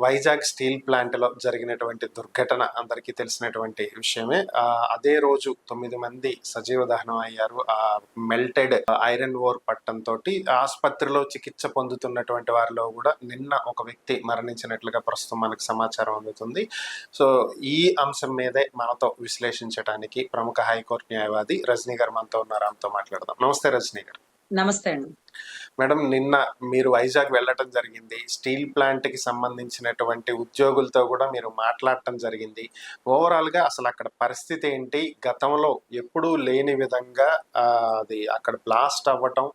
Vizag steel plant లో జరిగినటువంటి దుర్ఘటన అందరికీ తెలిసినటువంటి విషయమే. అదే రోజు 9 మంది సజీవ దహనం అయ్యారు. ఆ మెల్టెడ్ ఐరన్ ఓర్ పట్టంతో ఆసుపత్రిలో చికిత్స పొందుతున్నటువంటి వారిలో కూడా నిన్న ఒక వ్యక్తి మరణించినట్లుగా ప్రస్తుతం మనకు సమాచారం అందుతుంది. సో ఈ అంశం మీదే మనతో విశ్లేషించడానికి ప్రముఖ హైకోర్టు న్యాయవాది రజనీ గారు మనతో ఉన్నారు. ఆమెతో మాట్లాడదాం. నమస్తే రజనీ గారు. నమస్తే అండి మేడం, నిన్న మీరు వైజాగ్ వెళ్ళటం జరిగింది. స్టీల్ ప్లాంట్ కి సంబంధించినటువంటి ఉద్యోగులతో కూడా మీరు మాట్లాడటం జరిగింది. ఓవరాల్ గా అసలు అక్కడ పరిస్థితి ఏంటి? గతంలో ఎప్పుడూ లేని విధంగా అది అక్కడ బ్లాస్ట్ అవ్వటం,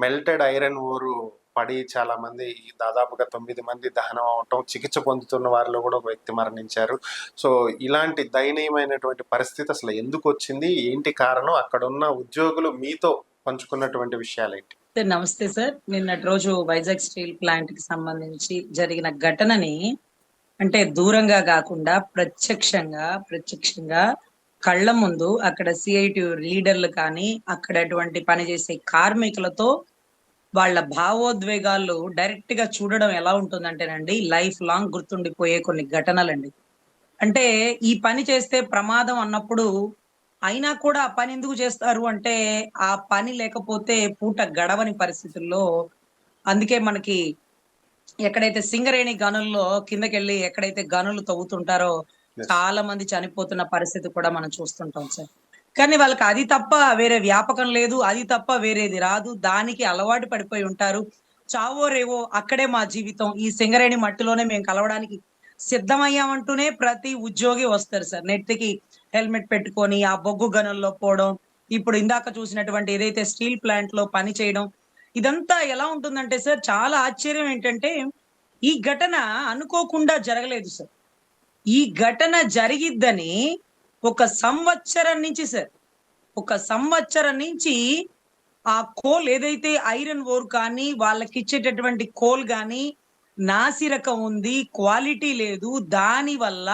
మెల్టెడ్ ఐరన్ ఓరు పడి చాలా మంది, దాదాపుగా 9 మంది దహనం అవటం, చికిత్స పొందుతున్న వారిలో కూడా ఒక వ్యక్తి మరణించారు. సో ఇలాంటి దయనీయమైనటువంటి పరిస్థితి అసలు ఎందుకు వచ్చింది, ఏంటి కారణం, అక్కడ ఉన్న ఉద్యోగులు మీతో పంచుకున్నటువంటి విషయాలు ఏంటి? నమస్తే సార్. నిన్నటి రోజు వైజాగ్ స్టీల్ ప్లాంట్ కి సంబంధించి జరిగిన ఘటనని అంటే దూరంగా కాకుండా ప్రత్యక్షంగా కళ్ళ ముందు అక్కడ సిఐటి లీడర్లు కానీ అక్కడ అటువంటి పనిచేసే కార్మికులతో వాళ్ళ భావోద్వేగాలు డైరెక్ట్ గా చూడడం ఎలా ఉంటుందంటేనండి, లైఫ్ లాంగ్ గుర్తుండిపోయే కొన్ని ఘటనలండి. అంటే ఈ పని చేస్తే ప్రమాదం అన్నప్పుడు అయినా కూడా ఆ పని ఎందుకు చేస్తారు అంటే, ఆ పని లేకపోతే పూట గడవని పరిస్థితుల్లో, అందుకే మనకి ఎక్కడైతే సింగరేణి గనుల్లో కిందకెళ్ళి ఎక్కడైతే గనులు తవ్వుతుంటారో చాలా మంది చనిపోతున్న పరిస్థితి కూడా మనం చూస్తుంటాం సార్. కానీ వాళ్ళకి అది తప్ప వేరే వ్యాపకం లేదు, అది తప్ప వేరేది రాదు, దానికి అలవాటు పడిపోయి ఉంటారు. చావో రేవో అక్కడే మా జీవితం, ఈ సింగరేణి మట్టిలోనే మేము కలవడానికి సిద్ధమయ్యామంటూనే ప్రతి ఉద్యోగి వస్తారు సార్. నెత్తికి హెల్మెట్ పెట్టుకొని ఆ బొగ్గు గనుల్లో పోవడం, ఇప్పుడు ఇందాక చూసినటువంటి ఏదైతే స్టీల్ ప్లాంట్ లో పని చేయడం, ఇదంతా ఎలా ఉంటుందంటే సార్, చాలా ఆశ్చర్యం ఏంటంటే ఈ ఘటన అనుకోకుండా జరగలేదు సార్. ఈ ఘటన జరిగిద్దని ఒక సంవత్సరం నుంచి సార్, ఒక సంవత్సరం నుంచి ఆ కోల్ ఏదైతే ఐరన్ ఓర్ కానీ వాళ్ళకి ఇచ్చేటటువంటి కోల్ కానీ నాసిరకం ఉంది, క్వాలిటీ లేదు, దాని వల్ల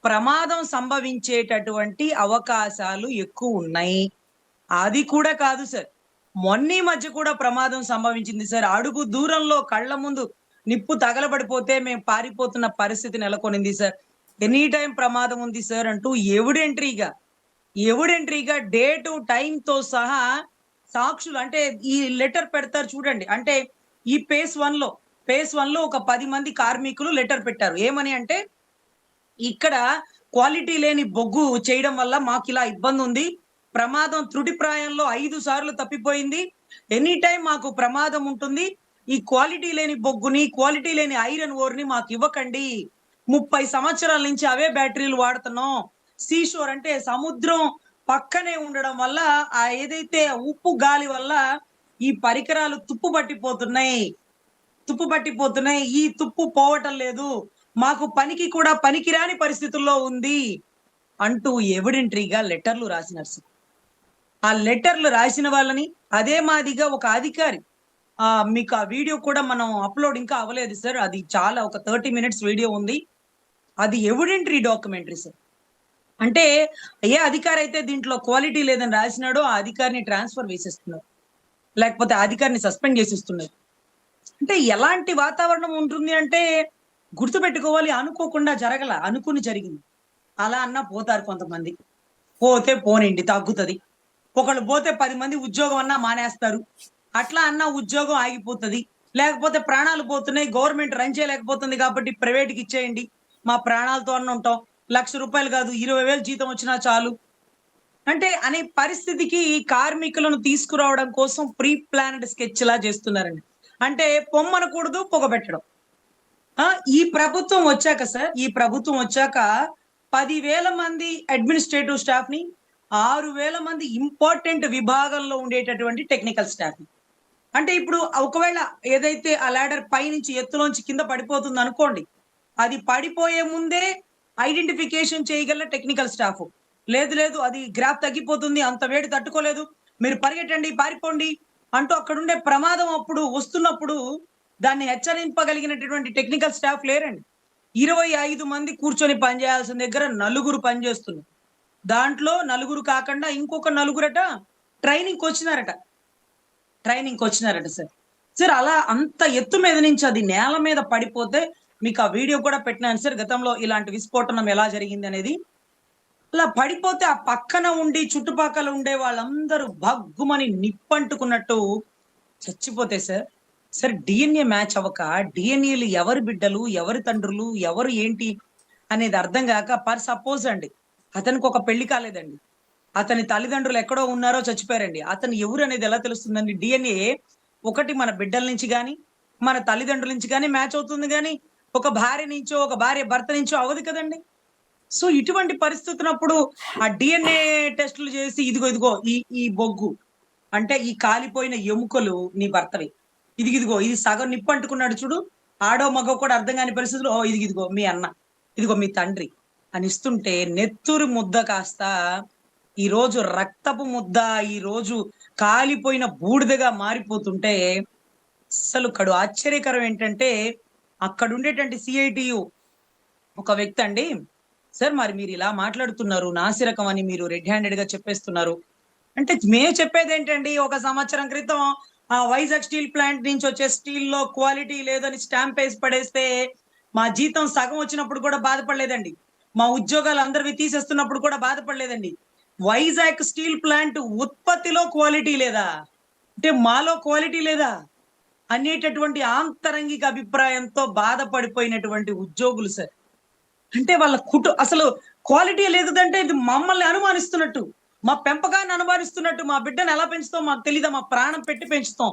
ప్రమాదం సంభవించేటటువంటి అవకాశాలు ఎక్కువ ఉన్నాయి. అది కూడా కాదు సార్, మొన్నీ మధ్య కూడా ప్రమాదం సంభవించింది సార్. అడుగు దూరంలో కళ్ళ ముందు నిప్పు తగలబడిపోతే మేము పారిపోతున్న పరిస్థితి నెలకొనింది సార్. ఎనీ టైం ప్రమాదం ఉంది సార్ అంటూ ఎవిడెంట్రీగా డేటు టైంతో సహా సాక్షులు, అంటే ఈ లెటర్ పెడతారు చూడండి. అంటే ఈ పేస్ వన్ లో ఒక 10 మంది కార్మికులు లెటర్ పెట్టారు. ఏమని అంటే, ఇక్కడ క్వాలిటీ లేని బొగ్గు చేయడం వల్ల మాకు ఇలా ఇబ్బంది ఉంది, ప్రమాదం త్రుటిప్రాయంలో 5 సార్లు తప్పిపోయింది, ఎనీ టైం మాకు ప్రమాదం ఉంటుంది, ఈ క్వాలిటీ లేని బొగ్గుని, క్వాలిటీ లేని ఐరన్ ఓర్ ని మాకు ఇవ్వకండి, 30 సంవత్సరాల నుంచి అవే బ్యాటరీలు వాడుతున్నాం, సీషోర్ అంటే సముద్రం పక్కనే ఉండడం వల్ల ఆ ఏదైతే ఉప్పు గాలి వల్ల ఈ పరికరాలు తుప్పు పట్టిపోతున్నాయి, ఈ తుప్పు పోవటం లేదు, మాకు పనికి కూడా పనికిరాని పరిస్థితుల్లో ఉంది అంటూ ఎవిడెంట్రీగా లెటర్లు రాసినారు సార్. ఆ లెటర్లు రాసిన వాళ్ళని అదే మాదిగా ఒక అధికారి, మీకు ఆ వీడియో కూడా మనం అప్లోడ్ ఇంకా అవ్వలేదు సార్, అది చాలా ఒక 30 minutes వీడియో ఉంది, అది ఎవిడెంటరీ డాక్యుమెంటరీ సార్. అంటే ఏ అధికారి అయితే దీంట్లో క్వాలిటీ లేదని రాసినాడో ఆ అధికారిని ట్రాన్స్ఫర్ వేసేస్తున్నారు, లేకపోతే అధికారిని సస్పెండ్ చేసిస్తున్నారు. అంటే ఎలాంటి వాతావరణం ఉంటుంది అంటే, గుర్తుపెట్టుకోవాలి, అనుకోకుండా అనుకుని జరిగింది. అలా అన్నా పోతారు కొంతమంది, పోతే పోనిండి తగ్గుతుంది. ఒకళ్ళు పోతే 10 మంది ఉద్యోగం అన్నా మానేస్తారు, అట్లా అన్నా ఉద్యోగం ఆగిపోతుంది. లేకపోతే ప్రాణాలు పోతున్నాయి, గవర్నమెంట్ రన్ చేయలేకపోతుంది కాబట్టి ప్రైవేట్కి ఇచ్చేయండి, మా ప్రాణాలతో అన్న ఉంటాం, ₹1,00,000 కాదు 20,000 జీతం వచ్చినా చాలు అంటే అనే పరిస్థితికి కార్మికులను తీసుకురావడం కోసం ప్రీ ప్లాన్డ్ స్కెచ్ లా చేస్తున్నారండి. అంటే పొమ్మనకూడదు, పొగబెట్టడం. ఈ ప్రభుత్వం వచ్చాక సార్, ఈ ప్రభుత్వం వచ్చాక 10,000 మంది అడ్మినిస్ట్రేటివ్ స్టాఫ్ ని, 6,000 మంది ఇంపార్టెంట్ విభాగంలో ఉండేటటువంటి టెక్నికల్ స్టాఫ్ ని, అంటే ఇప్పుడు ఒకవేళ ఏదైతే ఆ లాడర్ పై నుంచి ఎత్తులోంచి కింద పడిపోతుంది అనుకోండి, అది పడిపోయే ముందే ఐడెంటిఫికేషన్ చేయగల టెక్నికల్ స్టాఫ్, లేదు అది గ్రాఫ్ తగ్గిపోతుంది, అంత వేడి తట్టుకోలేదు, మీరు పరిగెట్టండి, పారిపోండి అంటూ అక్కడుండే ప్రమాదం అప్పుడు వస్తున్నప్పుడు దాన్ని హెచ్చరింపగలిగినటువంటి టెక్నికల్ స్టాఫ్ లేరండి. 25 మంది కూర్చొని పనిచేయాల్సిన దగ్గర 4 పనిచేస్తున్నారు. దాంట్లో 4 కాకుండా ఇంకొక 4 ట్రైనింగ్ వచ్చినారట సార్. అలా అంత ఎత్తు మీద నుంచి అది నేల మీద పడిపోతే మీకు ఆ వీడియో కూడా పెట్టినాను సార్, గతంలో ఇలాంటి విస్ఫోటనం ఎలా జరిగింది అనేది. అలా పడిపోతే ఆ పక్కన ఉండి చుట్టుపక్కల ఉండే వాళ్ళందరూ భగ్గుమని నిప్పంటుకున్నట్టు చచ్చిపోతే సార్, సార్ డిఎన్ఏ మ్యాచ్ అవ్వక, డిఎన్ఏలు ఎవరి బిడ్డలు, ఎవరి తండ్రులు, ఎవరు ఏంటి అనేది అర్థం కాక, పర్ సపోజ్ అండి, అతనికి ఒక పెళ్లి కాలేదండి, అతని తల్లిదండ్రులు ఎక్కడో ఉన్నారో చచ్చిపోయారండి, అతను ఎవరు అనేది ఎలా తెలుస్తుందండి? డిఎన్ఏ ఒకటి మన బిడ్డల నుంచి కానీ, మన తల్లిదండ్రుల నుంచి కానీ మ్యాచ్ అవుతుంది కానీ, ఒక భార్య నుంచో, ఒక భార్య భర్త నుంచో అవ్వదు కదండి. సో ఇటువంటి పరిస్థితున్నప్పుడు ఆ డిఎన్ఏ టెస్టులు చేసి, ఇదిగో ఇదిగో ఈ ఈ బొగ్గు అంటే ఈ కాలిపోయిన ఎముకలు నీ భర్తవి, ఇదిగో ఇది సగం నిప్పు అంటుకున్నాడు చూడు, ఆడో మగో కూడా అర్థం కాని పరిస్థితుల్లో, ఓ ఇదిగో మీ అన్న, ఇదిగో మీ తండ్రి అని ఇస్తుంటే, నెత్తురు ముద్ద కాస్త ఈ రోజు రక్తపు ముద్ద, ఈ రోజు కాలిపోయిన బూడిదగా మారిపోతుంటే, అసలు కడు ఆశ్చర్యకరం ఏంటంటే, అక్కడ ఉండేటువంటి సిఐటియు ఒక వ్యక్తి అండి, సార్ మరి మీరు ఇలా మాట్లాడుతున్నారు, నాసిరకం అని మీరు రెడ్ హ్యాండెడ్ గా చెప్పేస్తున్నారు అంటే, మేము చెప్పేది ఏంటండి, ఒక సంవత్సరం క్రితం ఆ వైజాగ్ స్టీల్ ప్లాంట్ నుంచి వచ్చే స్టీల్ లో క్వాలిటీ లేదని స్టాంప్ వేసి పడేస్తే, మా జీతం సగం వచ్చినప్పుడు కూడా బాధపడలేదండి, మా ఉద్యోగాలు అందరివి తీసేస్తున్నప్పుడు కూడా బాధపడలేదండి. వైజాగ్ స్టీల్ ప్లాంట్ ఉత్పత్తిలో క్వాలిటీ లేదా అంటే, మాలో క్వాలిటీ లేదా అనేటటువంటి ఆంతరంగిక అభిప్రాయంతో బాధపడిపోయినటువంటి ఉద్యోగులు సార్. అంటే వాళ్ళ అసలు క్వాలిటీ లేదంటే ఇది మమ్మల్ని అనుమానిస్తున్నట్టు, మా పెంపకాన్ని అనుమానిస్తున్నట్టు, మా బిడ్డను ఎలా పెంచుతాం మాకు తెలీదా, మా ప్రాణం పెట్టి పెంచుతాం,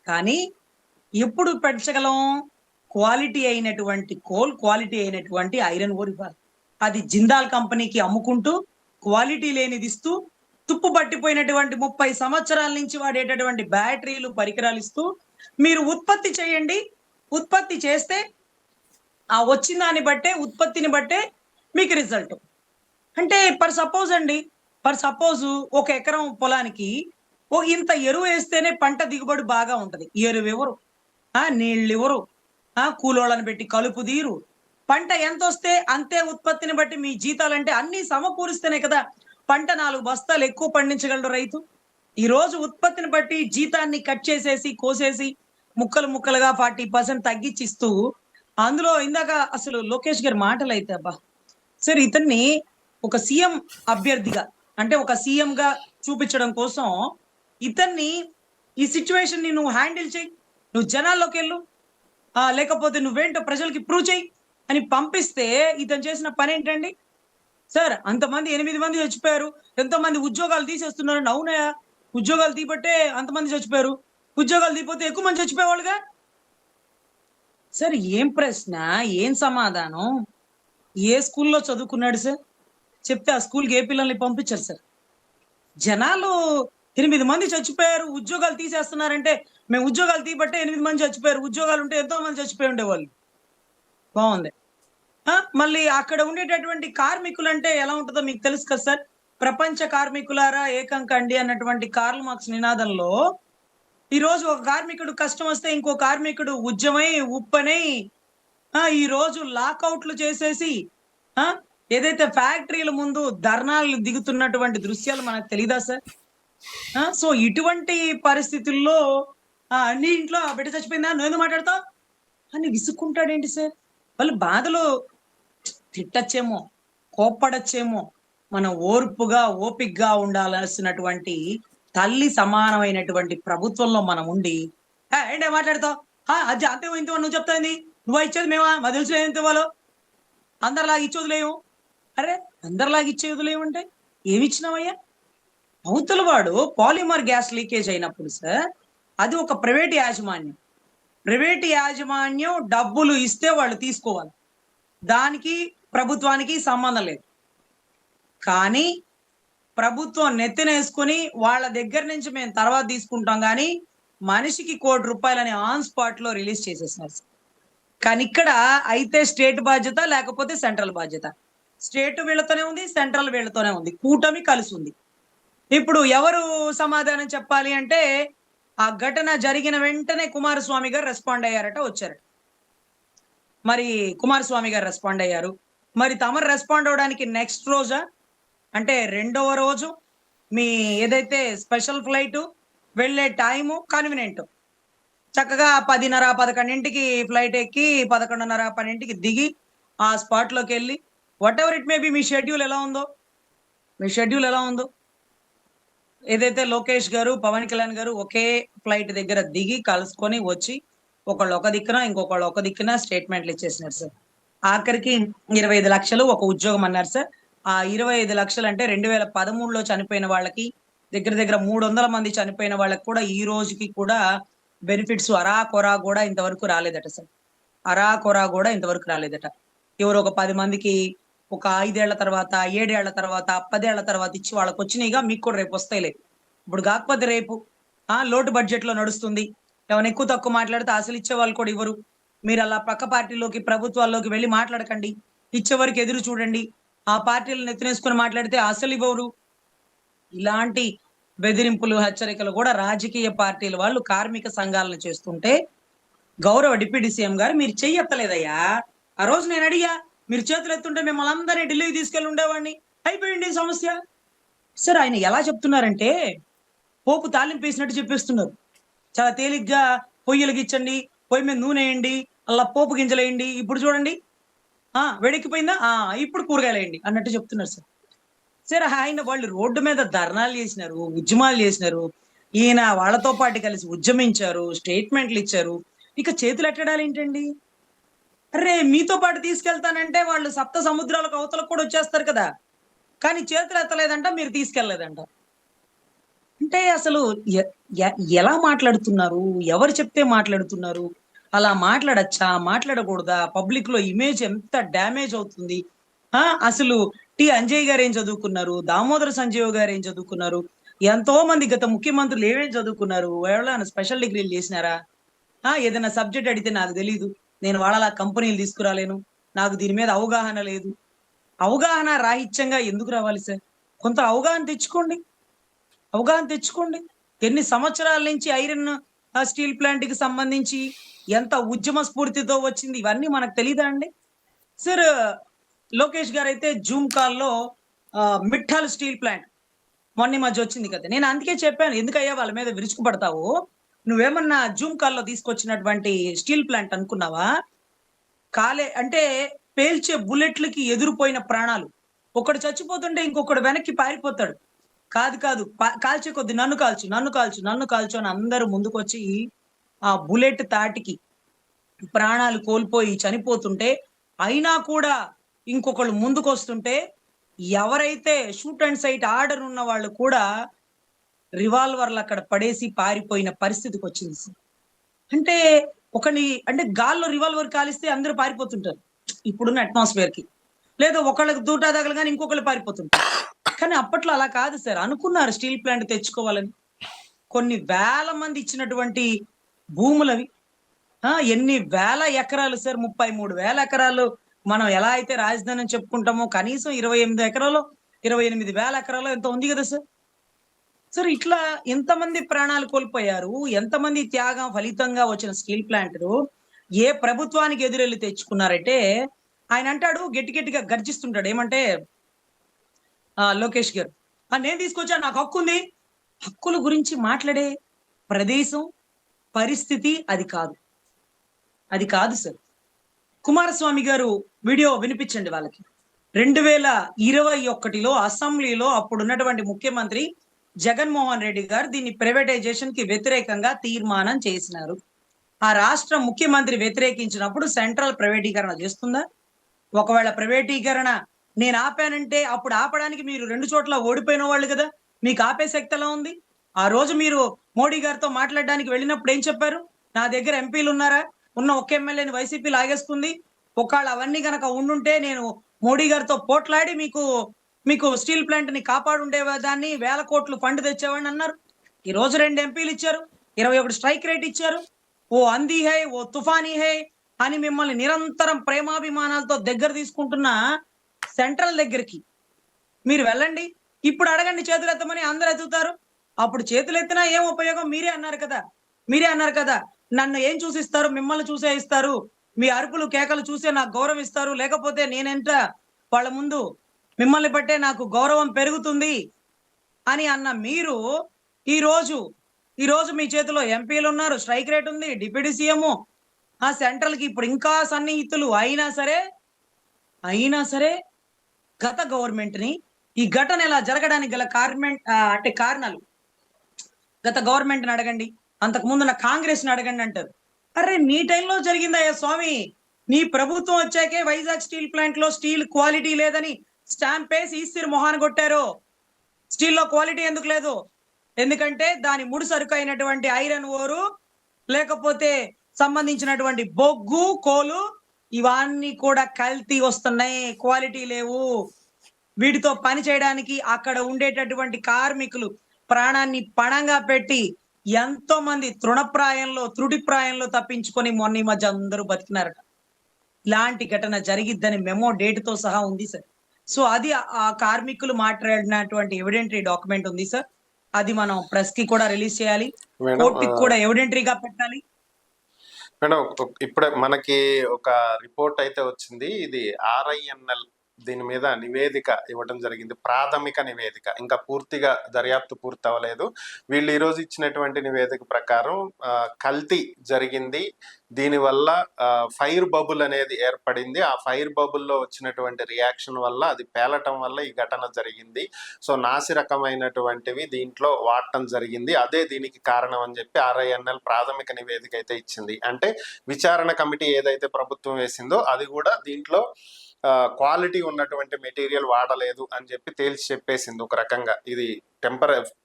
కానీ ఎప్పుడు పెంచగలం? క్వాలిటీ అయినటువంటి కోల్, క్వాలిటీ అయినటువంటి ఐరన్ ఓర్ ఇవ్వాలి. అది జిందాల్ కంపెనీకి అమ్ముకుంటూ క్వాలిటీ లేనిది ఇస్తూ, తుప్పు పట్టిపోయినటువంటి 30 సంవత్సరాల నుంచి వాడేటటువంటి బ్యాటరీలు, పరికరాలు ఇస్తూ, మీరు ఉత్పత్తి చేయండి, ఉత్పత్తి చేస్తే ఆ వచ్చిన దాన్ని బట్టే, ఉత్పత్తిని బట్టే మీకు రిజల్ట్. అంటే పర్ సపోజ్ అండి, పర్ సపోజ్ ఒక ఎకరం పొలానికి ఓ ఇంత ఎరువు వేస్తేనే పంట దిగుబడి బాగా ఉంటది. ఎరువు ఎవరు, నీళ్ళు ఎవరు, కూలోళ్ళని పెట్టి కలుపు తీరు, పంట ఎంత వస్తే అంతే ఉత్పత్తిని బట్టి మీ జీతాలంటే అన్ని సమకూరుస్తేనే కదా పంట 4 బస్తాలు ఎక్కువ పండించగలడు రైతు. ఈ రోజు ఉత్పత్తిని బట్టి జీతాన్ని కట్ చేసేసి, కోసేసి, ముక్కలు ముక్కలుగా 40% తగ్గించిస్తూ, అందులో ఇందాక అసలు లోకేష్ గారి మాటలు అయితే అబ్బా సార్, ఇతన్ని ఒక సీఎం అభ్యర్థిగా అంటే ఒక సీఎం గా చూపించడం కోసం ఇతన్ని, ఈ సిచ్యువేషన్ ని నువ్వు హ్యాండిల్ చేయి, నువ్వు జనాల్లోకి వెళ్ళు, లేకపోతే నువ్వేంటో ప్రజలకి ప్రూవ్ చేయి అని పంపిస్తే, ఇతను చేసిన పని ఏంటండి సార్? అంతమంది 8 మంది చచ్చిపోయారు, ఎంతో మంది ఉద్యోగాలు తీసేస్తున్నారండి. అవునయా, ఉద్యోగాలు తీపట్టే అంతమంది చచ్చిపోయారు, ఉద్యోగాలు తీపోతే ఎక్కువ మంది చచ్చిపోయేవాళ్ళుగా. సార్ ఏం ప్రశ్న, ఏం సమాధానం? ఏ స్కూల్లో చదువుకున్నాడు సార్? చెప్తే ఆ స్కూల్కి ఏ పిల్లల్ని పంపించారు సార్? జనాలు 8 మంది చచ్చిపోయారు, ఉద్యోగాలు తీసేస్తున్నారంటే, మేము ఉద్యోగాలు తీయబట్టే 8 మంది చచ్చిపోయారు, ఉద్యోగాలు ఉంటే ఎంతో మంది చచ్చిపోయి ఉండేవాళ్ళు. బాగుంది. మళ్ళీ అక్కడ ఉండేటటువంటి కార్మికులు అంటే ఎలా ఉంటుందో మీకు తెలుసు కదా సార్. ప్రపంచ కార్మికులారా ఏకం కండి అన్నటువంటి కార్ల్ మార్క్స్ నినాదంలో, ఈ రోజు ఒక కార్మికుడు కష్టం వస్తే ఇంకో కార్మికుడు ఉద్యమై, ఉప్పనై, ఈ రోజు లాకౌట్లు చేసేసి, ఏదైతే ఫ్యాక్టరీల ముందు ధర్నాలు దిగుతున్నటువంటి దృశ్యాలు మనకు తెలీదా సార్? సో ఇటువంటి పరిస్థితుల్లో నీ ఇంట్లో బిడ్డ చచ్చిపోయిందా, నువ్వు ఎందుకు మాట్లాడతావు అని విసుక్కుంటాడేంటి సార్? వాళ్ళు బాధలో తిట్టచ్చేమో, కోప్పడచ్చేమో, మనం ఓర్పుగా, ఓపికగా ఉండాల్సినటువంటి తల్లి సమానమైనటువంటి ప్రభుత్వంలో మనం ఉండి, ఏంటే మాట్లాడతావు, అది అంతే ఇంత నువ్వు చెప్తాంది, నువ్వు ఇచ్చేది మేమా, మా తెలుసు ఎంత ఇవ్వాలో, అందరిలాగా ఇచ్చి వదిలేవు. అరే అందరిలాగా ఇచ్చే వదిలేమంటే ఏమి ఇచ్చినావయ్యా? అవతల వాడు పాలిమర్ గ్యాస్ లీకేజ్ అయినప్పుడు సార్, అది ఒక ప్రైవేట్ యాజమాన్యం, ప్రైవేట్ యాజమాన్యం డబ్బులు ఇస్తే వాళ్ళు తీసుకోవాలి, దానికి ప్రభుత్వానికి సంబంధం లేదు. కానీ ప్రభుత్వం నెత్తినేసుకుని వాళ్ళ దగ్గర నుంచి మేము తర్వాత తీసుకుంటాం కానీ మనిషికి ₹1 కోటి ఆన్ స్పాట్ లో రిలీజ్ చేసేసినారు. కానీ ఇక్కడ అయితే స్టేట్ బాధ్యత, లేకపోతే సెంట్రల్ బాధ్యత. స్టేట్ వీళ్ళతోనే ఉంది, సెంట్రల్ వీళ్ళతోనే ఉంది, కూటమి కలిసి ఉంది. ఇప్పుడు ఎవరు సమాధానం చెప్పాలి అంటే, ఆ ఘటన జరిగిన వెంటనే కుమారస్వామి గారు రెస్పాండ్ అయ్యారట, వచ్చారట. మరి కుమారస్వామి గారు రెస్పాండ్ అయ్యారు, మరి తమరు రెస్పాండ్ అవడానికి నెక్స్ట్ రోజా అంటే 2వ రోజు మీ ఏదైతే స్పెషల్ ఫ్లైట్ వెళ్ళే టైము కన్వీనియంట్, చక్కగా 10:30, 11కి ఫ్లైట్ ఎక్కి 11:30, 12కి దిగి ఆ స్పాట్ లోకి వెళ్ళి what ever it may be, me schedule ఎలా ఉందో, మీ షెడ్యూల్ ఎలా ఉందో, ఏదైతే లోకేష్ గారు పవన్ కళ్యాణ్ గారు ఒకే ఫ్లైట్ దగ్గర దిగి కలుసుకొని వచ్చి ఒకళ్ళు ఒక దిక్కున ఇంకొకళ్ళు ఒక దిక్కున స్టేట్మెంట్లు ఇచ్చేసినారు సార్. ఆఖరికి 25 లక్షలు ఒక ఉద్యోగం అన్నారు సార్. ఆ 25 లక్షలు అంటే 2013లో చనిపోయిన వాళ్ళకి దగ్గర దగ్గర 300 మంది చనిపోయిన వాళ్ళకి కూడా ఈ రోజుకి కూడా బెనిఫిట్స్ అరా కొరా కూడా ఇంతవరకు రాలేదట సార్. అరా కొరా కూడా ఇంతవరకు రాలేదట. ఎవరు ఒక 10 మందికి ఒక 5 ఏళ్ల తర్వాత, 7 ఏళ్ల తర్వాత, 10 ఏళ్ల తర్వాత ఇచ్చి వాళ్ళకి వచ్చినాయిగా, మీకు కూడా రేపు వస్తాయిలే. ఇప్పుడు కాకపోతే రేపు లోటు బడ్జెట్ లో నడుస్తుంది. ఏమైనా ఎక్కువ తక్కువ మాట్లాడితే అసలు ఇచ్చే వాళ్ళు కూడా ఇవ్వరు. మీరు అలా పక్క పార్టీలోకి ప్రభుత్వాల్లోకి వెళ్ళి మాట్లాడకండి. ఇచ్చేవరకు ఎదురు చూడండి. ఆ పార్టీలను ఎత్తినేసుకొని మాట్లాడితే అసలు ఇవ్వరు. ఇలాంటి బెదిరింపులు, హెచ్చరికలు కూడా రాజకీయ పార్టీల వాళ్ళు కార్మిక సంఘాలను చేస్తుంటే గౌరవ డిప్యూటీ సీఎం గారు మీరు చెయ్యెత్తలేదయ్యా. ఆ రోజు నేను అడిగా, మీరు చేతులు ఎత్తుంటే మిమ్మల్ని అందరినీ ఢిల్లీకి తీసుకెళ్ళి ఉండేవాడిని, అయిపోయింది ఈ సమస్య. సార్ ఆయన ఎలా చెప్తున్నారంటే పోపు తాలింపు వేసినట్టు చెప్పేస్తున్నారు. చాలా తేలిగ్గా పొయ్యి వెలిగించండి, పొయ్యి మీద నూనె వేయండి, అలా పోపు గింజలు వేయండి, ఇప్పుడు చూడండి వేడెక్కిపోయిందా, ఇప్పుడు కూరగాయలు వేయండి అన్నట్టు చెప్తున్నారు సార్. సరే ఆయన వాళ్ళు రోడ్డు మీద ధర్నాలు చేసినారు, ఉద్యమాలు చేసినారు, ఈయన వాళ్ళతో పాటు కలిసి ఉద్యమించారు, స్టేట్మెంట్లు ఇచ్చారు. ఇక చేతులు ఎట్టడాలు ఏంటండి? అరే మీతో పాటు తీసుకెళ్తానంటే వాళ్ళు సప్త సముద్రాలకు అవతలకు కూడా వచ్చేస్తారు కదా, కానీ చేతులు ఎత్తలేదంట, మీరు తీసుకెళ్లేదంట. అంటే అసలు ఎలా మాట్లాడుతున్నారు? ఎవరు చెప్తే మాట్లాడుతున్నారు? అలా మాట్లాడచ్చా? మాట్లాడకూడదా? పబ్లిక్ లో ఇమేజ్ ఎంత డ్యామేజ్ అవుతుంది. అసలు అంజయ్ గారు ఏం చదువుకున్నారు? దామోదర సంజీవ్ గారు ఏం చదువుకున్నారు? ఎంతో మంది గత ముఖ్యమంత్రులు ఏమేం చదువుకున్నారు? ఎవరైనా స్పెషల్ డిగ్రీలు చేసినారా? ఏదైనా సబ్జెక్ట్ అడిగితే నాకు తెలీదు, నేను వాళ్ళలా కంపెనీలు తీసుకురాలేను, నాకు దీని మీద అవగాహన లేదు. అవగాహన రాహిత్యంగా ఎందుకు రావాలి సార్? కొంత అవగాహన తెచ్చుకోండి. అవగాహన తెచ్చుకోండి. ఎన్ని సంవత్సరాల నుంచి ఐరన్ స్టీల్ ప్లాంట్ కి సంబంధించి ఎంత ఉద్యమ స్ఫూర్తితో వచ్చింది, ఇవన్నీ మనకు తెలీదా అండి? సార్ లోకేష్ గారు అయితే జూమ్ కాల్లో మిఠాల్ స్టీల్ ప్లాంట్ మొన్న ఈ మధ్య వచ్చింది కదా, నేను అందుకే చెప్పాను, ఎందుకయ్యా వాళ్ళ మీద విరుచుకుపడతావు? నువ్వేమన్నా జూమ్ కాల్లో తీసుకొచ్చినటువంటి స్టీల్ ప్లాంట్ అనుకున్నావా? అంటే పేల్చే బుల్లెట్లకి ఎదురుపోయిన ప్రాణాలు. ఒకడు చచ్చిపోతుంటే ఇంకొకడు వెనక్కి పారిపోతాడు. కాదు కాదు కాల్చే కొద్ది నన్ను కాల్చు, నన్ను కాల్చు, నన్ను కాల్చు అని అందరూ ముందుకొచ్చి ఆ బుల్లెట్ తాటికి ప్రాణాలు కోల్పోయి చనిపోతుంటే, అయినా కూడా ఇంకొకళ్ళు ముందుకొస్తుంటే, ఎవరైతే షూట్ అండ్ సైట్ ఆర్డర్ ఉన్న వాళ్ళు కూడా రివాల్వర్లు అక్కడ పడేసి పారిపోయిన పరిస్థితికి వచ్చింది సార్. అంటే అంటే గాల్లో రివాల్వర్ కాలిస్తే అందరూ పారిపోతుంటారు ఇప్పుడున్న అట్మాస్ఫియర్ కి. లేదా ఒకళ్ళకి దూటా తగలగానే ఇంకొకళ్ళు పారిపోతుంటారు. కానీ అప్పట్లో అలా కాదు సార్. అనుకున్నారు స్టీల్ ప్లాంట్ తెచ్చుకోవాలని. కొన్ని వేల మంది ఇచ్చినటువంటి భూములవి. ఎన్ని వేల ఎకరాలు సార్, 33,000 ఎకరాలు. మనం ఎలా అయితే రాజధాని అని చెప్పుకుంటామో కనీసం 28 ఎకరాలు, 28,000 ఎకరాలు ఎంత ఉంది కదా సార్. సార్ ఇట్లా ఎంతమంది ప్రాణాలు కోల్పోయారు, ఎంతమంది త్యాగం ఫలితంగా వచ్చిన స్టీల్ ప్లాంట్ ఏ ప్రభుత్వానికి ఎదురెళ్ళి తెచ్చుకున్నారంటే, ఆయన అంటాడు గట్టి గట్టిగా గర్జిస్తుంటాడు, ఏమంటే లోకేష్ గారు, నేను తీసుకొచ్చా, నాకు హక్కు ఉంది. హక్కుల గురించి మాట్లాడే ప్రదేశం, పరిస్థితి అది కాదు. అది కాదు సార్. కుమారస్వామి గారు వీడియో వినిపించండి వాళ్ళకి. 2021లో అసెంబ్లీలో అప్పుడున్నటువంటి ముఖ్యమంత్రి జగన్మోహన్ రెడ్డి గారు దీన్ని ప్రైవేటైజేషన్ కి వ్యతిరేకంగా తీర్మానం చేసినారు. ఆ రాష్ట్ర ముఖ్యమంత్రి వ్యతిరేకించినప్పుడు సెంట్రల్ ప్రైవేటీకరణ చేస్తుందా? ఒకవేళ ప్రైవేటీకరణ నేను ఆపానంటే అప్పుడు ఆపడానికి మీరు 2 చోట్ల ఓడిపోయిన వాళ్ళు కదా, మీకు ఆపే శక్తి ఎలా ఉంది? ఆ రోజు మీరు మోడీ గారితో మాట్లాడడానికి వెళ్ళినప్పుడు ఏం చెప్పారు? నా దగ్గర ఎంపీలు ఉన్నారా, ఉన్న ఒక్క ఎమ్మెల్యేని వైసీపీ లాగేస్తుంది, ఒకవేళ అవన్నీ గనక ఉండుంటే నేను మోడీ గారితో పోట్లాడి మీకు స్టీల్ ప్లాంట్ ని కాపాడుండేదాన్ని, 1000 కోట్లు ఫండ్ తెచ్చేవాడిని అన్నారు. ఈ రోజు 2 ఎంపీలు ఇచ్చారు, 21 స్ట్రైక్ రేట్ ఇచ్చారు. ఓ అంది హై, ఓ తుఫానీ హై అని మిమ్మల్ని నిరంతరం ప్రేమాభిమానాలతో దగ్గర తీసుకుంటున్న సెంట్రల్ దగ్గరికి మీరు వెళ్ళండి. ఇప్పుడు అడగండి చేతులు ఎత్తమని, అందరు ఎత్తుతారు. అప్పుడు చేతులు ఎత్తినా ఏం ఉపయోగం? మీరే అన్నారు కదా, నన్ను ఏం చూసిస్తారు, మిమ్మల్ని చూసే ఇస్తారు, మీ అరుపులు కేకలు చూసే నాకు గౌరవం ఇస్తారు, లేకపోతే నేనెంత వాళ్ళ ముందు మిమ్మల్ని బట్టే నాకు గౌరవం పెరుగుతుంది అని అన్న మీరు ఈ రోజు ఈ రోజు మీ చేతిలో ఎంపీలు ఉన్నారు, స్ట్రైక్ రేట్ ఉంది, డిప్యూటీ సీఎం, ఆ సెంట్రల్ కి ఇప్పుడు ఇంకా సన్నిహితులు అయినా సరే గత గవర్నమెంట్ ని ఈ ఘటన ఇలా జరగడానికి గల కారణాలు గత గవర్నమెంట్ ని అడగండి, అంతకు ముందున్న కాంగ్రెస్ ని అడగండి అంటారు. అరే నీ టైంలో జరిగిందయ్యా స్వామి, నీ ప్రభుత్వం వచ్చాకే వైజాగ్ స్టీల్ ప్లాంట్ లో స్టీల్ క్వాలిటీ లేదని స్టాంప్ వేసి ఈసిర్ మొహాన్ని కొట్టారు. స్టీల్ లో క్వాలిటీ ఎందుకు లేదు? ఎందుకంటే దాని ముడి సరుకు అయినటువంటి ఐరన్ ఓరు, లేకపోతే సంబంధించినటువంటి బొగ్గు, కోలు, ఇవన్నీ కూడా కల్తీ వస్తున్నాయి, క్వాలిటీ లేవు. వీటితో పని చేయడానికి అక్కడ ఉండేటటువంటి కార్మికులు ప్రాణాన్ని పణంగా పెట్టి ఎంతో మంది త్రుటిప్రాయంలో తప్పించుకొని మొన్న ఈ మధ్య అందరూ బతికినారట. ఇలాంటి ఘటన జరిగిద్దని మెమో డేట్ తో సహా ఉంది సార్. సో అది ఆ కార్మికులు మాట్లాడినటువంటి ఎవిడెంటరీ డాక్యుమెంట్ ఉంది సార్. అది మనం ప్రెస్ కి కూడా రిలీజ్ చేయాలి, మేడం కోర్టుకి కూడా ఎవిడెంటరీగా పెట్టాలి. మేడం ఇప్పుడే మనకి ఒక రిపోర్ట్ అయితే వచ్చింది, ఇది RINL దీని మీద నివేదిక ఇవ్వడం జరిగింది, ప్రాథమిక నివేదిక, ఇంకా పూర్తిగా దర్యాప్తు పూర్తి అవ్వలేదు. వీళ్ళు ఈరోజు ఇచ్చినటువంటి నివేదిక ప్రకారం కల్తీ జరిగింది, దీనివల్ల ఫైర్ బబుల్ అనేది ఏర్పడింది, ఆ ఫైర్ బబుల్లో వచ్చినటువంటి రియాక్షన్ వల్ల అది పేలటం వల్ల ఈ ఘటన జరిగింది. సో నాసి రకమైనటువంటివి దీంట్లో వాడటం జరిగింది, అదే దీనికి కారణం అని చెప్పి RINL ప్రాథమిక నివేదిక అయితే ఇచ్చింది. అంటే విచారణ కమిటీ ఏదైతే ప్రభుత్వం వేసిందో అది కూడా దీంట్లో క్వాలిటీ ఉన్నటువంటి మెటీరియల్ వాడలేదు అని చెప్పి తేల్చి చెప్పేసింది ఒక రకంగా. ఇది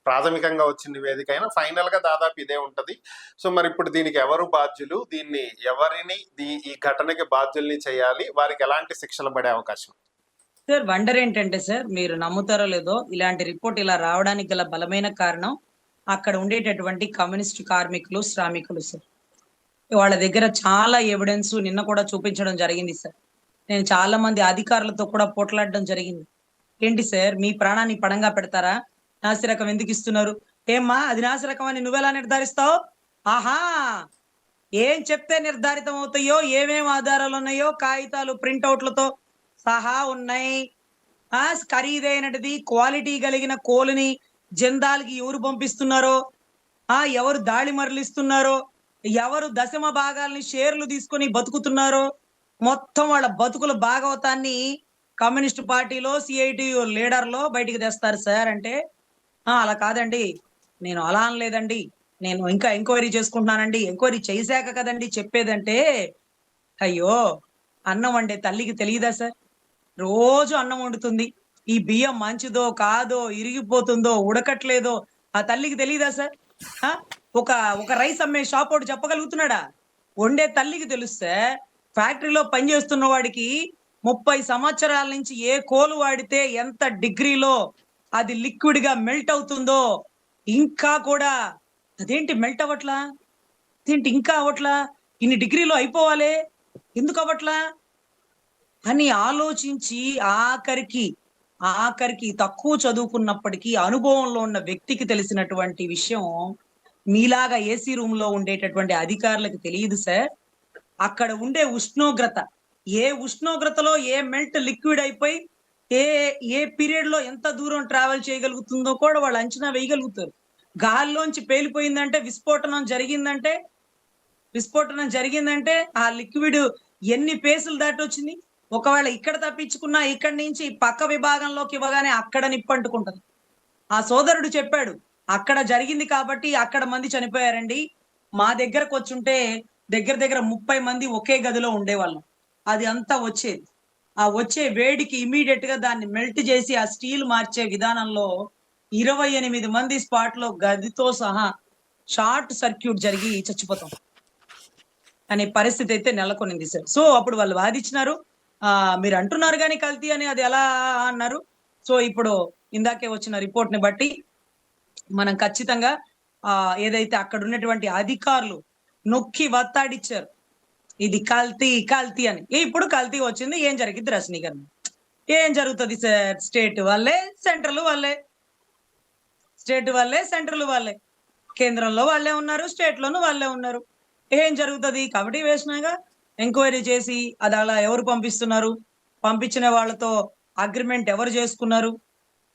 ప్రాథమికంగా వచ్చిన నివేదిక అయినా ఫైనల్ గా దాదాపు ఇదే ఉంటది. సో మరి ఇప్పుడు దీనికి ఎవరు బాధ్యులు, ఎవరిని ఈ ఘటనకి బాధ్యుల్ని చేయాలి, వారికి ఎలాంటి శిక్షలు పడే అవకాశం? సార్ వండర్ ఏంటంటే సార్, మీరు నమ్ముతారో లేదో, ఇలాంటి రిపోర్ట్ ఇలా రావడానికి గల బలమైన కారణం అక్కడ ఉండేటటువంటి కమ్యూనిస్ట్ కార్మికులు, శ్రామికులు సార్. వాళ్ళ దగ్గర చాలా ఎవిడెన్స్ నిన్న కూడా చూపించడం జరిగింది సార్. నేను చాలా మంది అధికారులతో కూడా పోట్లాడడం జరిగింది. ఏంటి సార్, మీ ప్రాణాన్ని పణంగా పెడతారా? నాసిరకం ఎందుకు ఇస్తున్నారు? ఏమ్మా అది నాసిరకం అని నువ్వెలా నిర్ధారిస్తావు? ఆహా, ఏం చెప్తే నిర్ధారితం అవుతాయో, ఏమేమి ఆధారాలు ఉన్నాయో కాగితాలు ప్రింట్అవుట్లతో సహా ఉన్నాయి. ఖరీదైనది క్వాలిటీ కలిగిన కోలుని జందాలకి ఎవరు పంపిస్తున్నారో, ఎవరు దాడి మరలిస్తున్నారో, ఎవరు దశమ భాగాల్ని షేర్లు తీసుకొని బతుకుతున్నారో, మొత్తం వాళ్ళ బతుకుల భాగవతాన్ని కమ్యూనిస్ట్ పార్టీలో CITU లీడర్లో బయటికి తెస్తారు సార్. అంటే అలా కాదండి, నేను అలా అనలేదండి, నేను ఇంకా ఎంక్వైరీ చేసుకుంటున్నానండి, ఎంక్వైరీ చేశాక కదండి చెప్పేదంటే, అయ్యో అన్నం వండే తల్లికి తెలియదా సార్? రోజు అన్నం వండుతుంది, ఈ బియ్యం మంచిదో కాదో, ఇరిగిపోతుందో ఉడకట్లేదో ఆ తల్లికి తెలియదా సార్? ఒక రైస్ అమ్మే షాప్ ఒకటి చెప్పగలుగుతున్నాడా? వండే తల్లికి తెలుస్తే ఫ్యాక్టరీలో పనిచేస్తున్న వాడికి 30 సంవత్సరాల నుంచి ఏ కోలు వాడితే ఎంత డిగ్రీలో అది లిక్విడ్ గా మెల్ట్ అవుతుందో, ఇంకా కూడా అదేంటి మెల్ట్ అవ్వట్లా, అదేంటి ఇంకా అవ్వట్లా, ఇన్ని డిగ్రీలో అయిపోవాలి, ఎందుకు అవ్వట్లా అని ఆలోచించి ఆఖరికి తక్కువ చదువుకున్నప్పటికీ అనుభవంలో ఉన్న వ్యక్తికి తెలిసినటువంటి విషయం మీలాగా AC రూమ్ లో ఉండేటటువంటి అధికారులకు తెలియదు సార్. అక్కడ ఉండే ఉష్ణోగ్రత, ఏ ఉష్ణోగ్రతలో ఏ మెల్ట్ లిక్విడ్ అయిపోయి ఏ పీరియడ్ లో ఎంత దూరం ట్రావెల్ చేయగలుగుతుందో కూడా వాళ్ళు అంచనా వేయగలుగుతారు. గాల్లోంచి పేలిపోయిందంటే, విస్ఫోటనం జరిగిందంటే ఆ లిక్విడ్ ఎన్ని పేసులు దాటి వచ్చింది. ఒకవేళ ఇక్కడ తప్పించుకున్నా ఇక్కడి నుంచి పక్క విభాగంలోకి ఇవ్వగానే అక్కడ నిప్పంటుకుంటది. ఆ సోదరుడు చెప్పాడు, అక్కడ జరిగింది కాబట్టి అక్కడ మంది చనిపోయారండి, మా దగ్గరకు వచ్చుంటే దగ్గర 30 మంది ఒకే గదిలో ఉండేవాళ్ళం. అది అంతా వచ్చేది, ఆ వచ్చే వేడికి ఇమీడియట్ గా దాన్ని మెల్ట్ చేసి ఆ స్టీల్ మార్చే విధానంలో 28 మంది స్పాట్ లో గదితో సహా షార్ట్ సర్క్యూట్ జరిగి చచ్చిపోతాం అనే పరిస్థితి అయితే నెలకొనింది సార్. సో అప్పుడు వాళ్ళు వాదించినారు, మీరు అంటున్నారు కానీ కల్తీ అని, అది ఎలా అన్నారు. సో ఇప్పుడు ఇందాకే వచ్చిన రిపోర్ట్ ని బట్టి మనం ఖచ్చితంగా ఏదైతే అక్కడ ఉన్నటువంటి అధికారులు నొక్కి వత్తాడిచ్చారు, ఇది కల్తీ అని. ఇప్పుడు కల్తీ వచ్చింది, ఏం జరిగింది రజనీ గారు? ఏం జరుగుతుంది సార్? స్టేట్ వాళ్ళే సెంట్రల్ వాళ్ళే, కేంద్రంలో వాళ్ళే ఉన్నారు, స్టేట్ లోను వాళ్ళే ఉన్నారు. ఏం జరుగుతుంది? కమిటీ వేసినాగా ఎంక్వైరీ చేసి అది అలా ఎవరు పంపిస్తున్నారు, పంపించిన వాళ్ళతో అగ్రిమెంట్ ఎవరు చేసుకున్నారు,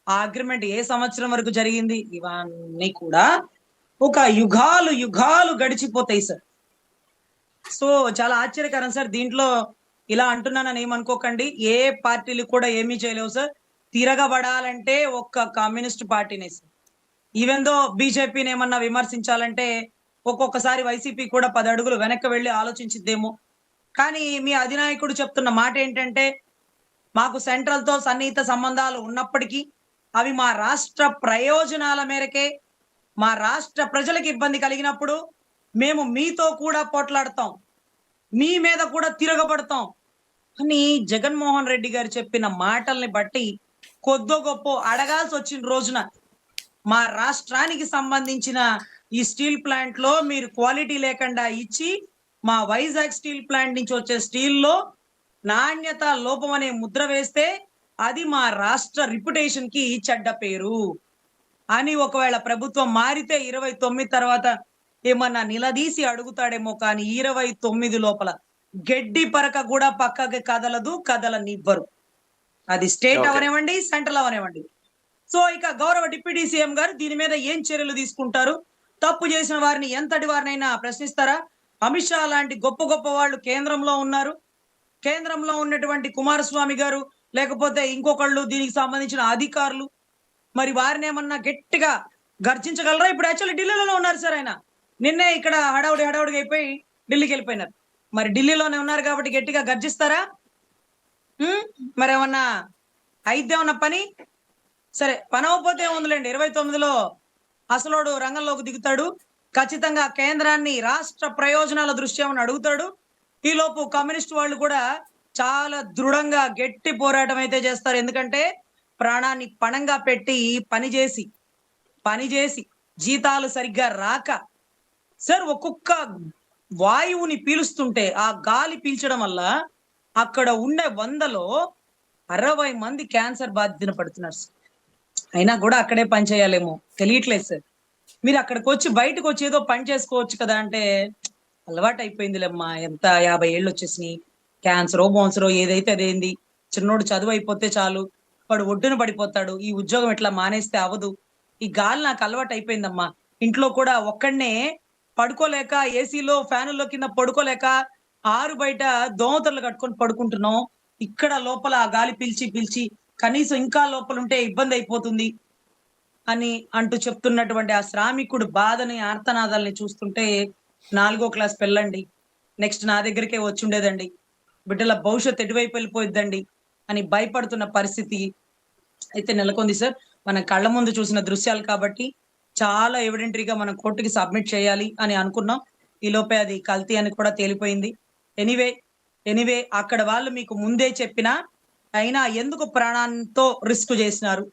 ఆ అగ్రిమెంట్ ఏ సంవత్సరం వరకు జరిగింది, ఇవన్నీ కూడా ఒక యుగాలు యుగాలు గడిచిపోతాయి సార్. సో చాలా ఆశ్చర్యకరం సార్. దీంట్లో ఇలా అంటున్నానని ఏమనుకోకండి. ఏ పార్టీలు కూడా ఏమీ చేయలేవు సార్. తిరగబడాలంటే ఒక్క కమ్యూనిస్ట్ పార్టీనే సార్. ఈవెన్ దో బీజేపీని ఏమన్నా విమర్శించాలంటే ఒక్కొక్కసారి వైసీపీ కూడా 10 అడుగులు వెనక్కి వెళ్లి ఆలోచించిద్దేమో. కానీ మీ అధినాయకుడు చెప్తున్న మాట ఏంటంటే, మాకు సెంట్రల్ తో సన్నిహిత సంబంధాలు ఉన్నప్పటికీ అవి మా రాష్ట్ర ప్రయోజనాల మేరకే, మా రాష్ట్ర ప్రజలకు ఇబ్బంది కలిగినప్పుడు మేము మీతో కూడా పోట్లాడతాం, మీ మీద కూడా తిరగబడతాం అని జగన్మోహన్ రెడ్డి గారు చెప్పిన మాటల్ని బట్టి కొద్దో గొప్ప అడగాల్సి వచ్చిన రోజున మా రాష్ట్రానికి సంబంధించిన ఈ స్టీల్ ప్లాంట్ లో మీరు క్వాలిటీ లేకుండా ఇచ్చి మా వైజాగ్ స్టీల్ ప్లాంట్ నుంచి వచ్చే స్టీల్ లో నాణ్యత లోపం అనే ముద్ర వేస్తే అది మా రాష్ట్ర రిప్యుటేషన్ కి చెడ్డ పేరు అని ఒకవేళ ప్రభుత్వం మారితే 29 తర్వాత ఏమన్నా నిలదీసి అడుగుతాడేమో, కానీ 29 లోపల గడ్డి పరక కూడా పక్కకి కదలనివ్వరు. అది స్టేట్ ఓకే. అవనివ్వండి, సెంట్రల్ అవనివ్వండి. సో ఇక గౌరవ డిప్యూటీ సీఎం గారు దీని మీద ఏం చర్యలు తీసుకుంటారు? తప్పు చేసిన వారిని ఎంతటి వారినైనా ప్రశ్నిస్తారా? అమిత్ షా లాంటి గొప్ప గొప్ప వాళ్ళు కేంద్రంలో ఉన్నారు. కేంద్రంలో ఉన్నటువంటి కుమారస్వామి గారు, లేకపోతే ఇంకొకళ్ళు దీనికి సంబంధించిన అధికారులు, మరి వారిని ఏమన్నా గట్టిగా గర్జించగలరా? ఇప్పుడు యాక్చువల్లీ ఢిల్లీలో ఉన్నారు సార్ ఆయన. నిన్నే ఇక్కడ హడావుడిగా అయిపోయి ఢిల్లీకి వెళ్ళిపోయినారు. మరి ఢిల్లీలోనే ఉన్నారు కాబట్టి గట్టిగా గర్జిస్తారా? మరి ఏమన్నా అయిద్దేమన్నా పని? సరే, పని అవ్వకపోతే ఏముందిలేండి. 29లో అసలోడు రంగంలోకి దిగుతాడు. ఖచ్చితంగా కేంద్రాన్ని రాష్ట్ర ప్రయోజనాల దృష్ట్యా ఏమని అడుగుతాడు. ఈలోపు కమ్యూనిస్ట్ వాళ్ళు కూడా చాలా దృఢంగా గట్టి పోరాటం అయితే చేస్తారు. ఎందుకంటే ప్రాణాన్ని పణంగా పెట్టి పని చేసి జీతాలు సరిగ్గా రాక సార్, ఒక్కొక్క వాయువుని పీలుస్తుంటే ఆ గాలి పీల్చడం వల్ల అక్కడ ఉండే 100లో 60 మంది క్యాన్సర్ బాధితులు పడుతున్నారు సార్. అయినా కూడా అక్కడే పని చేయాలేమో తెలియట్లేదు సార్. మీరు అక్కడికి వచ్చి బయటకు వచ్చి ఏదో పని చేసుకోవచ్చు కదా అంటే, అలవాటు అయిపోయిందిలేమ్మా, ఎంత 50 ఏళ్ళు వచ్చేసినాయి, క్యాన్సరో బోన్సరో ఏదైతే అదేంది, చిన్నోడు చదువు అయిపోతే చాలు, వాడు ఒడ్డున పడిపోతాడు, ఈ ఉద్యోగం ఇట్లా మానేస్తే అవదు, ఈ గాలి నాకు అలవాటు అయిపోయిందమ్మా, ఇంట్లో కూడా ఒక్కడనే పడుకోలేక ఏసీలో ఫ్యానుల్లో కింద పడుకోలేక ఆరు బయట దోమతలు కట్టుకొని పడుకుంటున్నాం, ఇక్కడ లోపల ఆ గాలి పీల్చి కనీసం ఇంకా లోపల ఉంటే ఇబ్బంది అయిపోతుంది అని అంటూ చెప్తున్నటువంటి ఆ శ్రామికుడు బాధని, ఆర్తనాదాలని చూస్తుంటే 4వ క్లాస్ పిల్లండి, నెక్స్ట్ నా దగ్గరికే వచ్చి ఉండేదండి, బిడ్డల భవిష్యత్తు ఎటువైపు వెళ్ళిపోయిద్దండి అని భయపడుతున్న పరిస్థితి అయితే నెలకొంది సార్. మన కళ్ళ ముందు చూసిన దృశ్యాలు కాబట్టి చాలా ఎవిడెంటరీగా మనం కోర్టుకి సబ్మిట్ చేయాలి అని అనుకున్నాం. ఈ లోపే అది కల్తీ అని కూడా తేలిపోయింది. ఎనీవే అక్కడ వాళ్ళు మీకు ముందే చెప్పినా అయినా ఎందుకు ప్రాణాలతో రిస్క్ చేసినారు?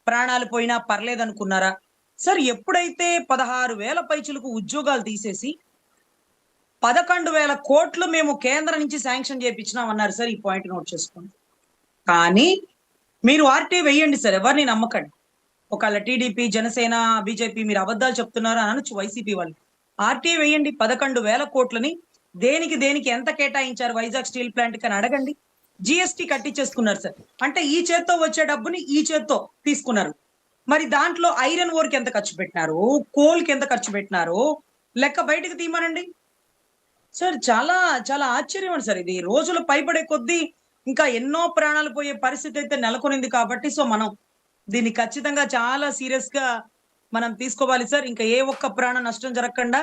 ప్రాణాలు పోయినా పర్లేదనుకున్నారా? సార్, ఎప్పుడైతే 16,000 పైచులకు ఉద్యోగాలు తీసేసి 11,000 కోట్లు మేము కేంద్రం నుంచి శాంక్షన్ చేయించినాం అన్నారు సార్. ఈ పాయింట్ నోట్ చేసుకోండి. కానీ మీరు ఆర్టీ వేయండి సార్, ఎవరిని నమ్మకండి. ఒకవేళ టీడీపీ, జనసేన, బీజేపీ మీరు అబద్ధాలు చెప్తున్నారు అని అనొచ్చు వైసీపీ వాళ్ళు. ఆర్టీ వేయండి. 11,000 కోట్లని దేనికి ఎంత కేటాయించారు వైజాగ్ స్టీల్ ప్లాంట్ అని అడగండి. జిఎస్టీ కట్టించేసుకున్నారు సార్. అంటే ఈ చేత్తో వచ్చే డబ్బుని ఈ చేత్తో తీసుకున్నారు. మరి దాంట్లో ఐరన్ ఓర్ కి ఎంత ఖర్చు పెట్టినారు, కోల్ కి ఎంత ఖర్చు పెట్టినారు, లెక్క బయటకు తీయమనండి సార్. చాలా చాలా ఆశ్చర్యం అండి సార్. ఇది రోజులు పైబడే కొద్దీ ఇంకా ఎన్నో ప్రాణాలు పోయే పరిస్థితి అయితే నెలకొనింది కాబట్టి సో మనం దీన్ని ఖచ్చితంగా చాలా సీరియస్ గా మనం తీసుకోవాలి సార్. ఇంకా ఏ ఒక్క ప్రాణ నష్టం జరగకుండా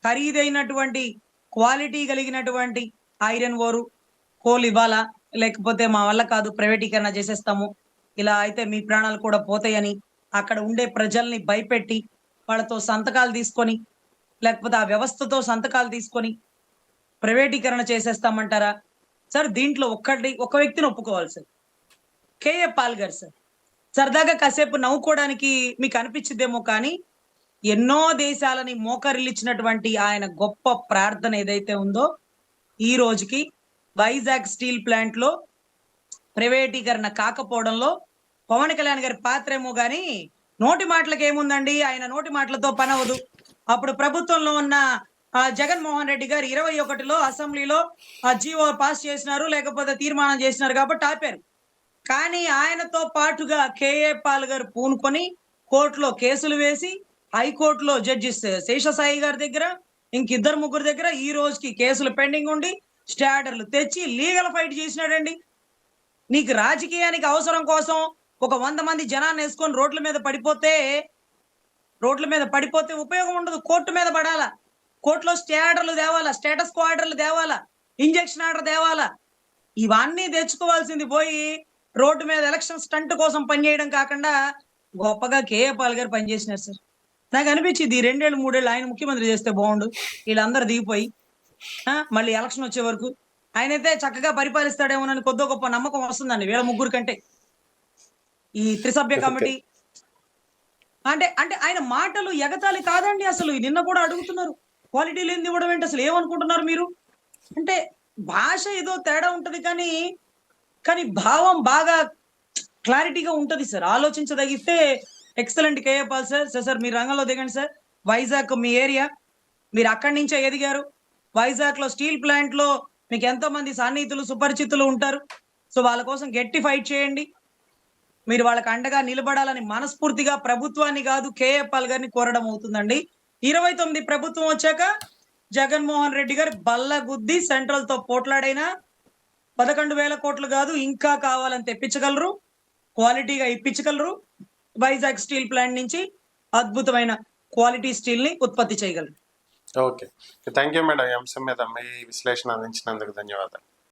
ఖరీదైనటువంటి క్వాలిటీ కలిగినటువంటి ఐరన్ ఓరు, కోల్ ఇవ్వాలా, లేకపోతే మా వల్ల కాదు ప్రైవేటీకరణ చేసేస్తాము, ఇలా అయితే మీ ప్రాణాలు కూడా పోతాయని అక్కడ ఉండే ప్రజల్ని భయపెట్టి వాళ్ళతో సంతకాలు తీసుకొని, లేకపోతే ఆ వ్యవస్థతో సంతకాలు తీసుకొని ప్రైవేటీకరణ చేసేస్తామంటారా సార్? దీంట్లో ఒక వ్యక్తిని ఒప్పుకోవాలి సార్, కేఏ పాల్ గారు సార్. సరదాగా కాసేపు నవ్వుకోవడానికి మీకు అనిపించిద్దేమో, కానీ ఎన్నో దేశాలని మోకరిల్లిచ్చినటువంటి ఆయన గొప్ప ప్రార్థన ఏదైతే ఉందో ఈ రోజుకి వైజాగ్ స్టీల్ ప్లాంట్ లో ప్రైవేటీకరణ కాకపోవడంలో పవన్ కళ్యాణ్ గారి పాత్ర ఏమో గాని నోటి మాటలకు ఏముందండి, ఆయన నోటి మాటలతో పని అవ్వదు. అప్పుడు ప్రభుత్వంలో ఉన్న జగన్మోహన్ రెడ్డి గారు 21లో అసెంబ్లీలో జీవో పాస్ చేసినారు, లేకపోతే తీర్మానం చేసినారు కాబట్టి ఆపారు. కానీ ఆయనతో పాటుగా కేఏ పాల్ గారు పూనుకొని కోర్టులో కేసులు వేసి హైకోర్టులో జడ్జి శేషసాయి గారి దగ్గర ఇంకిద్దరు ముగ్గురు దగ్గర ఈ రోజుకి కేసులు పెండింగ్ ఉండి స్టాడర్లు తెచ్చి లీగల్ ఫైట్ చేసినాడండి. నీకు రాజకీయానికి అవసరం కోసం ఒక 100 మంది జనాన్ని వేసుకొని రోడ్ల మీద పడిపోతే ఉపయోగం ఉండదు. కోర్టు మీద పడాలా, కోర్టులో స్టే ఆర్డర్లు తేవాలా, స్టేటస్ కో ఆర్డర్లు తేవాలా, ఇంజెక్షన్ ఆర్డర్ తేవాలా. ఇవన్నీ తెచ్చుకోవాల్సింది పోయి రోడ్డు మీద ఎలక్షన్ స్టంట్ కోసం పనిచేయడం కాకుండా గొప్పగా కేఏ పాల్ గారు పనిచేసినారు సార్. నాకు అనిపించింది ఈ 2 ఏళ్ళు 3 ఏళ్ళు ఆయన ముఖ్యమంత్రి చేస్తే బాగుండు, వీళ్ళందరూ దిగిపోయి మళ్ళీ ఎలక్షన్ వచ్చే వరకు ఆయనైతే చక్కగా పరిపాలిస్తాడేమోనని కొద్దో గొప్ప నమ్మకం వస్తుందండి వీళ్ళ ముగ్గురు కంటే. ఈ త్రిసభ్య కమిటీ అంటే అంటే ఆయన మాటలు ఎగతాళి కాదండి. అసలు నిన్న కూడా అడుగుతున్నారు క్వాలిటీ లేనిది ఇవ్వడం ఏంటి, అసలు ఏమనుకుంటున్నారు మీరు అంటే. భాష ఏదో తేడా ఉంటది కానీ భావం బాగా క్లారిటీగా ఉంటది సార్. ఆలోచించదగిస్తే excellent KA Paul sir. Sir మీరు రంగంలో దిగండి సార్. వైజాగ్ మీ ఏరియా, మీరు అక్కడి నుంచే ఎదిగారు. వైజాగ్ లో స్టీల్ ప్లాంట్ లో మీకు ఎంతో మంది సన్నిహితులు సుపరిచితులు ఉంటారు. సో వాళ్ళ కోసం గట్టి ఫైట్ చేయండి. మీరు వాళ్ళకి అండగా నిలబడాలని మనస్ఫూర్తిగా ప్రభుత్వాన్ని కాదు కేఏ పాల్ గారిని కోరడం అవుతుందండి. 29 ప్రభుత్వం వచ్చాక జగన్మోహన్ రెడ్డి గారు బల్లగుద్ది సెంట్రల్ తో పోట్లాడైనా 11,000 కోట్లు కాదు ఇంకా కావాలని తెప్పించగలరు, క్వాలిటీగా ఇప్పించగలరు. వైజాగ్ స్టీల్ ప్లాంట్ నుంచి అద్భుతమైన క్వాలిటీ స్టీల్ ని ఉత్పత్తి చేయగలరు. Okay, thank you madam. ఈ అంశం మీద మీ విశ్లేషణ అందించినందుకు ధన్యవాదాలు.